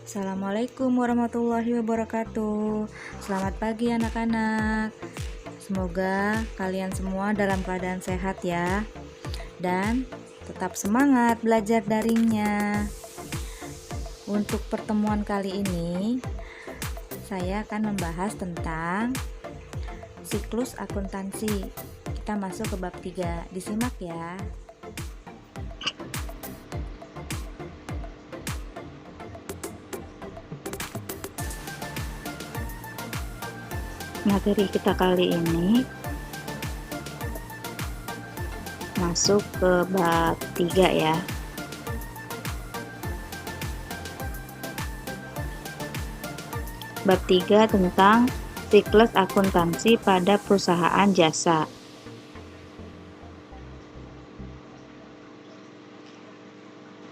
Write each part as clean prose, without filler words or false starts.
Assalamualaikum warahmatullahi wabarakatuh. Selamat pagi anak-anak. Semoga kalian semua dalam keadaan sehat ya. Dan tetap semangat belajar daringnya. Untuk pertemuan kali ini, saya akan membahas tentang siklus akuntansi. Kita masuk ke bab 3. Disimak ya. Materi kita kali ini masuk ke bab 3 ya. Bab 3 tentang siklus akuntansi pada perusahaan jasa.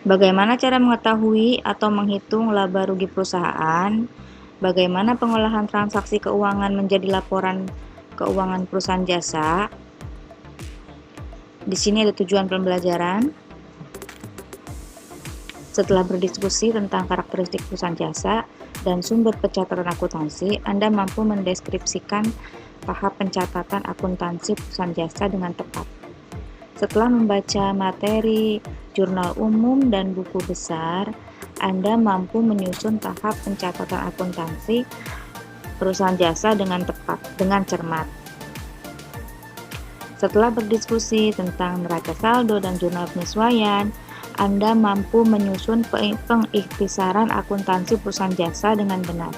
Bagaimana cara mengetahui atau menghitung laba rugi perusahaan? Bagaimana pengolahan transaksi keuangan menjadi laporan keuangan perusahaan jasa? Di sini ada tujuan pembelajaran. Setelah berdiskusi tentang karakteristik perusahaan jasa dan sumber pencatatan akuntansi, Anda mampu mendeskripsikan tahap pencatatan akuntansi perusahaan jasa dengan tepat. Setelah membaca materi, jurnal umum, dan buku besar, Anda mampu menyusun tahap pencatatan akuntansi perusahaan jasa dengan tepat, dengan cermat. Setelah berdiskusi tentang neraca saldo dan jurnal penyesuaian, Anda mampu menyusun pengikhtisaran akuntansi perusahaan jasa dengan benar.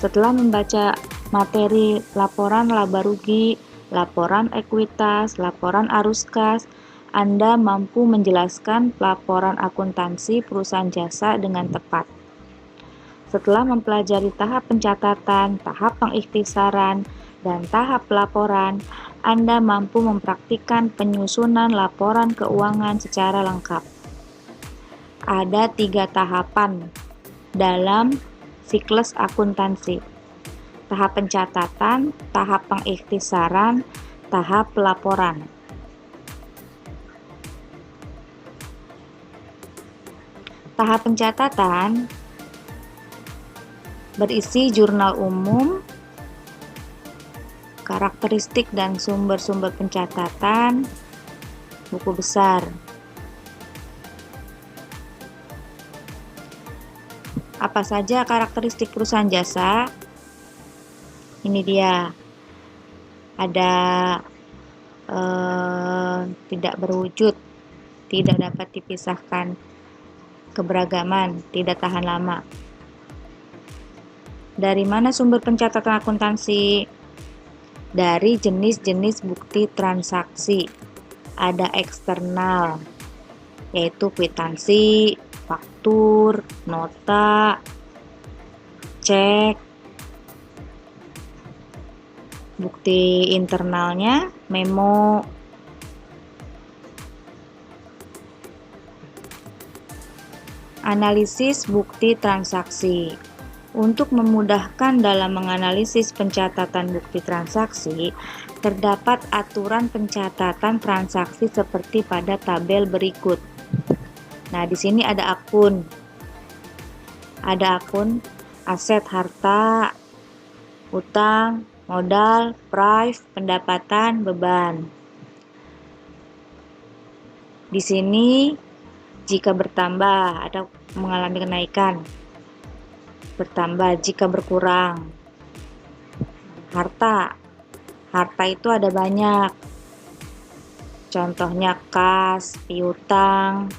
Setelah membaca materi laporan laba rugi, laporan ekuitas, laporan arus kas, Anda mampu menjelaskan laporan akuntansi perusahaan jasa dengan tepat. Setelah mempelajari tahap pencatatan, tahap pengikhtisaran, dan tahap pelaporan, Anda mampu mempraktikkan penyusunan laporan keuangan secara lengkap. Ada 3 tahapan dalam siklus akuntansi: tahap pencatatan, tahap pengikhtisaran, tahap pelaporan. Tahap pencatatan berisi jurnal umum, karakteristik dan sumber-sumber pencatatan, buku besar. Apa saja karakteristik perusahaan jasa? Ini dia. Ada tidak berwujud, tidak dapat dipisahkan, keberagaman, tidak tahan lama. Dari mana sumber pencatatan akuntansi? Dari jenis-jenis bukti transaksi. Ada eksternal, yaitu kwitansi, faktur, nota, cek. Bukti internalnya, memo. Analisis bukti transaksi. Untuk memudahkan dalam menganalisis pencatatan bukti transaksi, terdapat aturan pencatatan transaksi seperti pada tabel berikut. Nah, di sini ada akun. Ada akun aset, harta, utang, modal, price, pendapatan, beban. Di sini jika bertambah atau mengalami kenaikan, bertambah. Jika berkurang, harta itu ada banyak, contohnya kas, piutang,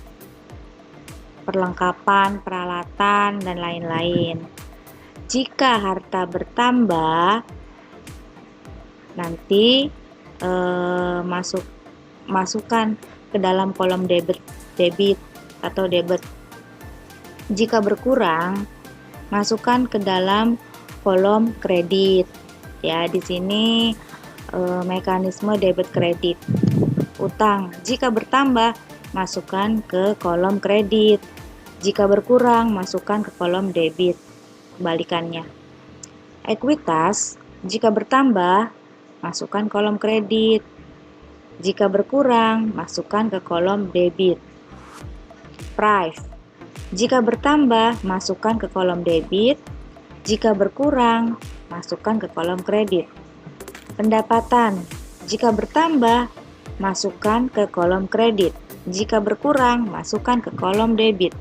perlengkapan, peralatan, dan lain-lain. Jika harta bertambah, nanti masukkan ke dalam kolom debit atau debit. Jika berkurang, masukkan ke dalam kolom kredit. Ya, di sini mekanisme debit kredit. Utang, jika bertambah, masukkan ke kolom kredit. Jika berkurang, masukkan ke kolom debit. Kebalikannya. Ekuitas, jika bertambah, masukkan kolom kredit. Jika berkurang, masukkan ke kolom debit. Price, Jika bertambah, masukkan ke kolom debit. Jika berkurang, masukkan ke kolom kredit. Pendapatan, jika bertambah, masukkan ke kolom kredit. Jika berkurang, masukkan ke kolom debit.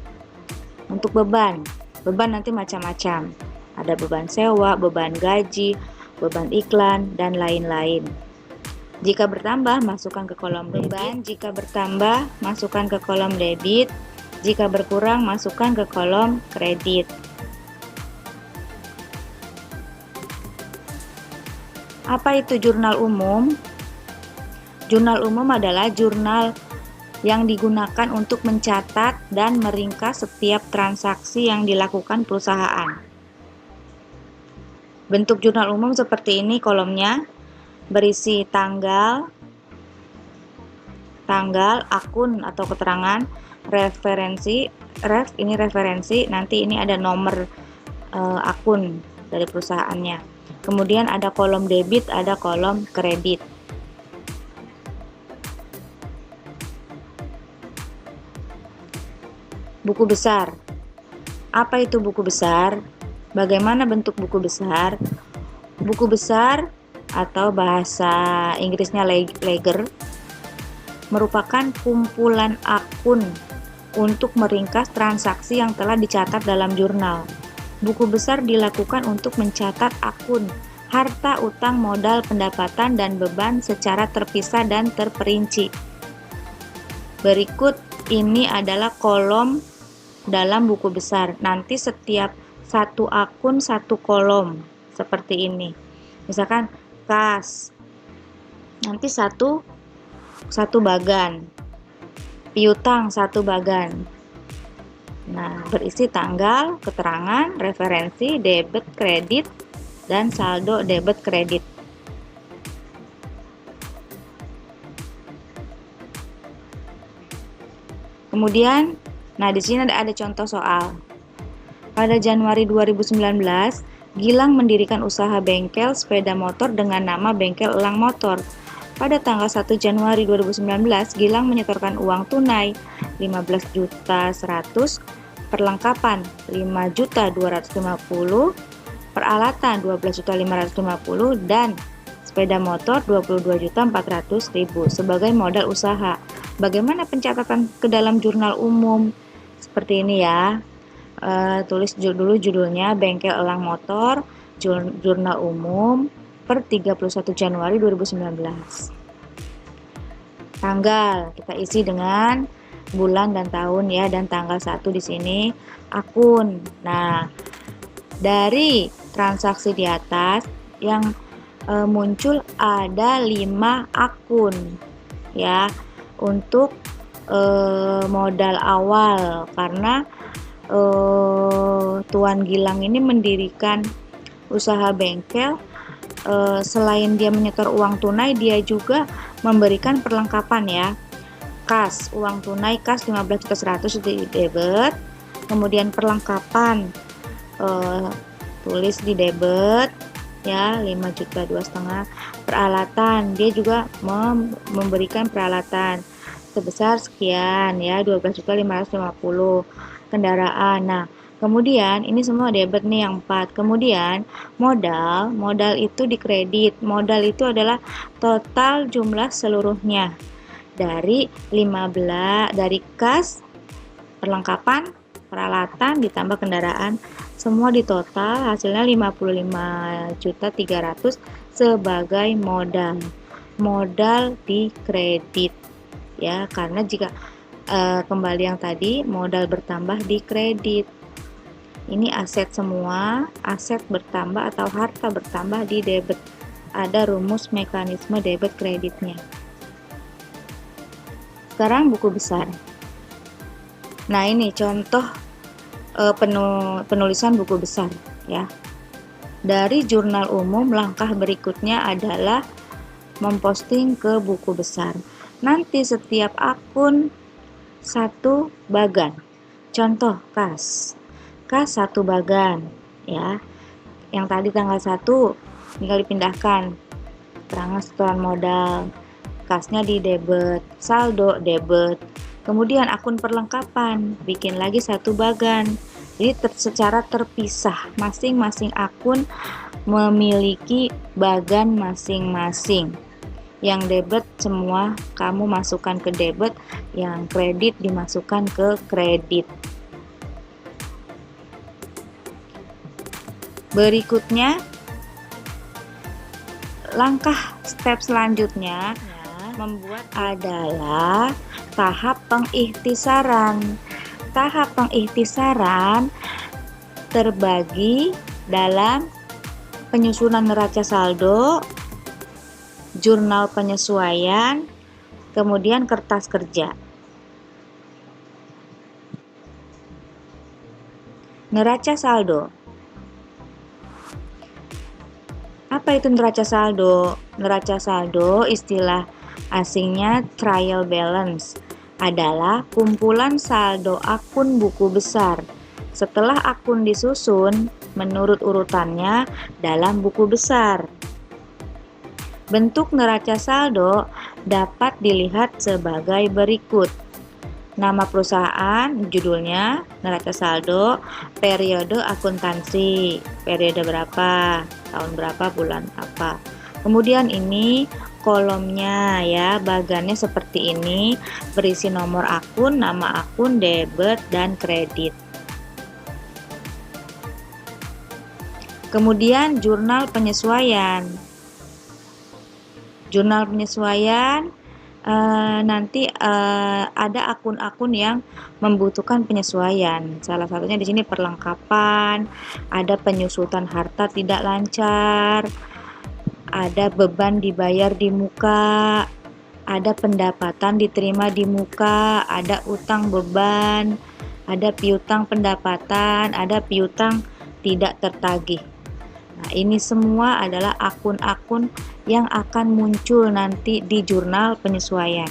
Untuk beban nanti macam-macam. Ada beban sewa, beban gaji, beban iklan, dan lain-lain. Jika bertambah, masukkan ke kolom beban. Jika bertambah, masukkan ke kolom debit. Jika berkurang, masukkan ke kolom kredit. Apa itu jurnal umum? Jurnal umum adalah jurnal yang digunakan untuk mencatat dan meringkas setiap transaksi yang dilakukan perusahaan. Bentuk jurnal umum seperti ini kolomnya, berisi tanggal, akun atau keterangan, referensi, ini referensi, nanti ini ada nomor akun dari perusahaannya. Kemudian ada kolom debit, ada kolom kredit. Buku besar. Apa itu buku besar? Bagaimana bentuk buku besar? Buku besar atau bahasa Inggrisnya ledger merupakan kumpulan akun untuk meringkas transaksi yang telah dicatat dalam jurnal. Buku besar dilakukan untuk mencatat akun, harta, utang, modal, pendapatan, dan beban secara terpisah dan terperinci. Berikut ini adalah kolom dalam buku besar. Nanti setiap satu akun satu kolom seperti ini. Misalkan kas, nanti satu bagan, piutang satu bagan. Nah, berisi tanggal, keterangan, referensi, debit, kredit, dan saldo debit kredit. Kemudian, nah di sini ada contoh soal. Pada Januari 2019, Gilang mendirikan usaha bengkel sepeda motor dengan nama Bengkel Elang Motor. Pada tanggal 1 Januari 2019, Gilang menyetorkan uang tunai 15.100.000, perlengkapan 5.250.000, peralatan 12.550.000, dan sepeda motor 22.400.000 sebagai modal usaha. Bagaimana pencatatan ke dalam jurnal umum? Seperti ini ya. Tulis dulu judulnya Bengkel Elang Motor, Jurnal Umum per 31 Januari 2019. Tanggal kita isi dengan bulan dan tahun ya, dan tanggal 1 di sini. Akun. Nah, dari transaksi di atas yang muncul ada 5 akun ya untuk modal awal, karena Tuan Gilang ini mendirikan usaha bengkel. Selain dia menyetor uang tunai, dia juga memberikan perlengkapan ya. Kas, uang tunai kas 15.100.000 di debit. Kemudian perlengkapan tulis di debit ya 5.250.000. Peralatan, dia juga memberikan peralatan sebesar sekian ya 12.550.000. Kendaraan. Nah, kemudian ini semua debit nih yang 4. Kemudian modal itu dikredit. Modal itu adalah total jumlah seluruhnya dari 15, dari kas, perlengkapan, peralatan ditambah kendaraan, semua ditotal hasilnya 55.300.000 sebagai modal dikredit ya, karena jika kembali yang tadi, modal bertambah di kredit. Ini aset semua, aset bertambah atau harta bertambah di debit. Ada rumus mekanisme debit kreditnya. Sekarang buku besar. Nah, ini contoh penulisan buku besar ya. Dari jurnal umum, langkah berikutnya adalah memposting ke buku besar. Nanti setiap akun satu bagan. Contoh kas 1 bagan ya. Yang tadi tanggal 1 tinggal dipindahkan. Keterangan setoran modal, kasnya di debit, saldo debit, Kemudian akun perlengkapan, bikin lagi satu bagan. Jadi secara terpisah, masing-masing akun memiliki bagan masing-masing. Yang debit semua kamu masukkan ke debit, yang kredit dimasukkan ke kredit. Berikutnya, langkah step selanjutnya membuat adalah tahap pengikhtisaran. Tahap pengikhtisaran terbagi dalam penyusunan neraca saldo, jurnal penyesuaian, kemudian kertas kerja. Neraca saldo. Apa itu neraca saldo? Neraca saldo, istilah asingnya trial balance, adalah kumpulan saldo akun buku besar setelah akun disusun menurut urutannya dalam buku besar. Bentuk neraca saldo dapat dilihat sebagai berikut. Nama perusahaan, judulnya, neraca saldo, periode akuntansi, periode berapa, tahun berapa, bulan apa. Kemudian ini kolomnya ya, bagannya seperti ini, berisi nomor akun, nama akun, debit, dan kredit. Kemudian jurnal penyesuaian. Jurnal penyesuaian nanti ada akun-akun yang membutuhkan penyesuaian. Salah satunya di sini perlengkapan, ada penyusutan harta tidak lancar, ada beban dibayar di muka, ada pendapatan diterima di muka, ada utang beban, ada piutang pendapatan, ada piutang tidak tertagih. Nah, ini semua adalah akun-akun yang akan muncul nanti di jurnal penyesuaian.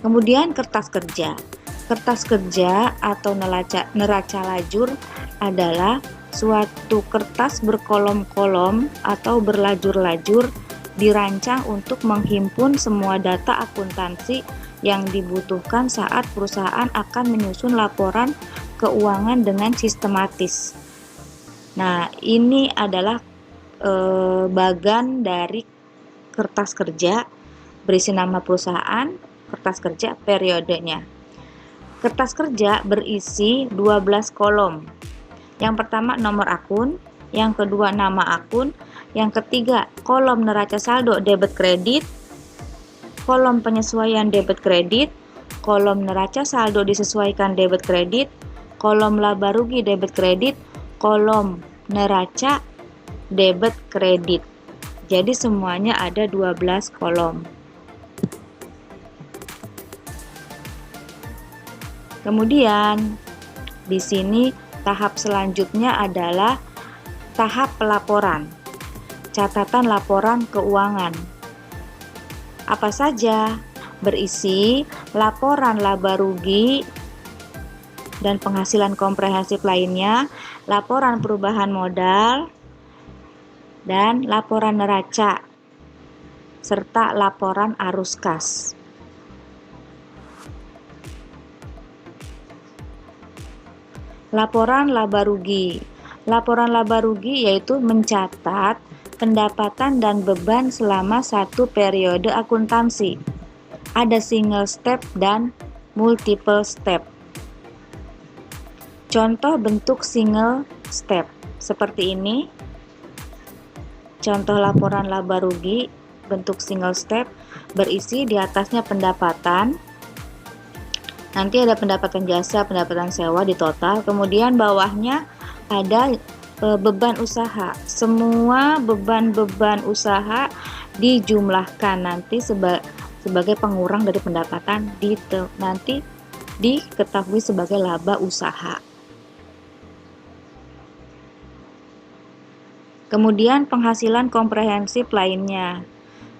Kemudian kertas kerja. Kertas kerja atau neraca lajur adalah suatu kertas berkolom-kolom atau berlajur-lajur dirancang untuk menghimpun semua data akuntansi yang dibutuhkan saat perusahaan akan menyusun laporan keuangan dengan sistematis. Nah, ini adalah bagan dari kertas kerja, berisi nama perusahaan, kertas kerja, periodenya. Kertas kerja berisi 12 kolom. Yang pertama nomor akun, yang kedua nama akun, yang ketiga kolom neraca saldo debit kredit, kolom penyesuaian debit kredit, kolom neraca saldo disesuaikan debit kredit, kolom laba rugi debit kredit, kolom neraca debit kredit. Jadi semuanya ada 12 kolom. Kemudian di sini tahap selanjutnya adalah tahap pelaporan. Catatan laporan keuangan. Apa saja? Berisi laporan laba rugi dan penghasilan komprehensif lainnya, laporan perubahan modal, dan laporan neraca, serta laporan arus kas. Laporan laba rugi. Laporan laba rugi yaitu mencatat pendapatan dan beban selama satu periode akuntansi. Ada single step dan multiple step. Contoh bentuk single step seperti ini. Contoh laporan laba rugi bentuk single step berisi di atasnya pendapatan. Nanti ada pendapatan jasa, pendapatan sewa di total. Kemudian bawahnya ada beban usaha. Semua beban-beban usaha dijumlahkan nanti sebagai pengurang dari pendapatan nanti diketahui sebagai laba usaha. Kemudian penghasilan komprehensif lainnya.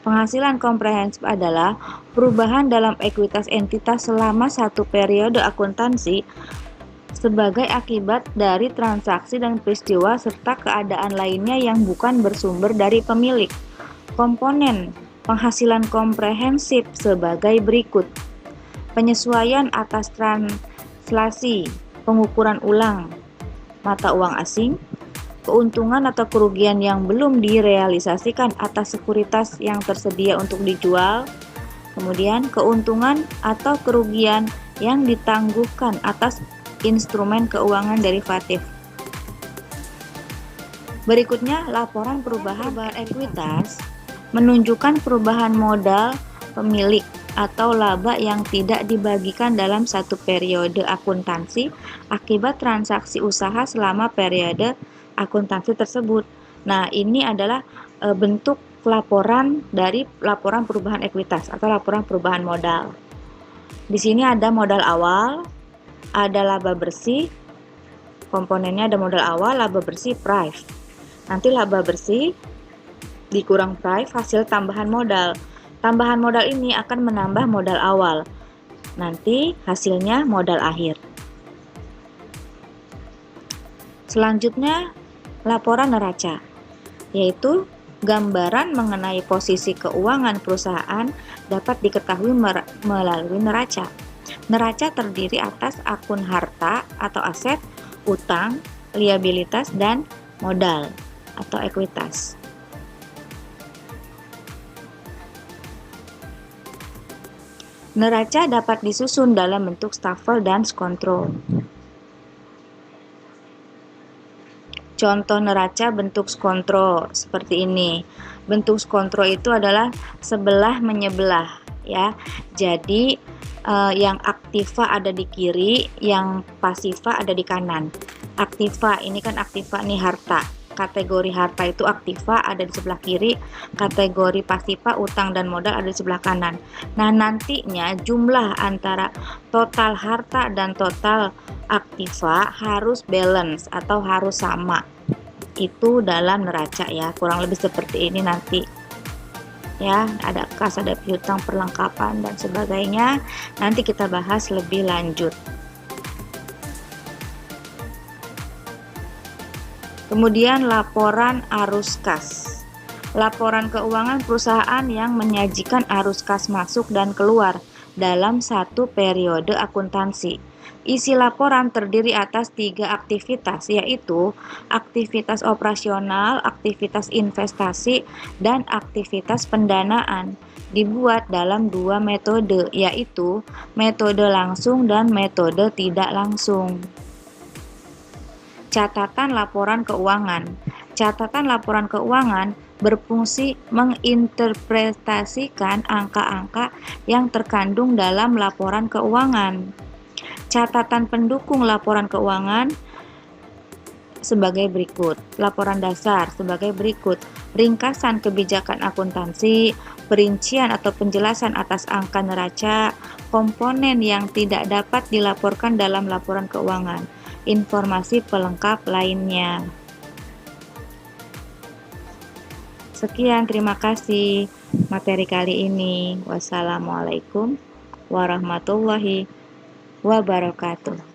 Penghasilan komprehensif adalah perubahan dalam ekuitas entitas selama satu periode akuntansi sebagai akibat dari transaksi dan peristiwa serta keadaan lainnya yang bukan bersumber dari pemilik. Komponen Penghasilan komprehensif sebagai berikut. Penyesuaian atas translasi, pengukuran ulang mata uang asing, keuntungan atau kerugian yang belum direalisasikan atas sekuritas yang tersedia untuk dijual, kemudian keuntungan atau kerugian yang ditangguhkan atas instrumen keuangan derivatif. Berikutnya, laporan perubahan ekuitas menunjukkan perubahan modal pemilik atau laba yang tidak dibagikan dalam satu periode akuntansi akibat transaksi usaha selama periode akuntansi tersebut. Nah, ini adalah bentuk laporan dari laporan perubahan ekuitas atau laporan perubahan modal. Di sini ada modal awal, ada laba bersih, komponennya ada modal awal, laba bersih, price. Nanti laba bersih dikurang price hasil tambahan modal. Tambahan modal ini akan menambah modal awal. Nanti hasilnya modal akhir. Selanjutnya, laporan neraca, yaitu gambaran mengenai posisi keuangan perusahaan dapat diketahui melalui neraca. Neraca terdiri atas akun harta atau aset, utang, liabilitas, dan modal atau ekuitas. Neraca dapat disusun dalam bentuk stafel dan skontrol. Contoh neraca bentuk skontrol seperti ini. Bentuk skontrol itu adalah sebelah menyebelah, ya. Jadi yang aktiva ada di kiri, yang pasiva ada di kanan. Aktiva ini kan aktiva nih harta. Kategori harta itu aktiva ada di sebelah kiri, kategori pasiva utang dan modal ada di sebelah kanan. Nah, nantinya jumlah antara total harta dan total aktiva harus balance atau harus sama. Itu dalam neraca ya, kurang lebih seperti ini nanti. Ya, ada kas, ada piutang, perlengkapan dan sebagainya. Nanti kita bahas lebih lanjut. Kemudian laporan arus kas. Laporan keuangan perusahaan yang menyajikan arus kas masuk dan keluar dalam satu periode akuntansi. Isi laporan terdiri atas 3 aktivitas, yaitu aktivitas operasional, aktivitas investasi, dan aktivitas pendanaan. Dibuat dalam 2 metode, yaitu metode langsung dan metode tidak langsung. Catatan laporan keuangan. Catatan laporan keuangan berfungsi menginterpretasikan angka-angka yang terkandung dalam laporan keuangan. Catatan pendukung laporan keuangan sebagai berikut. Laporan dasar sebagai berikut. Ringkasan kebijakan akuntansi, perincian atau penjelasan atas angka neraca, komponen yang tidak dapat dilaporkan dalam laporan keuangan, informasi pelengkap lainnya. Sekian, terima kasih materi kali ini. Wassalamualaikum warahmatullahi wabarakatuh.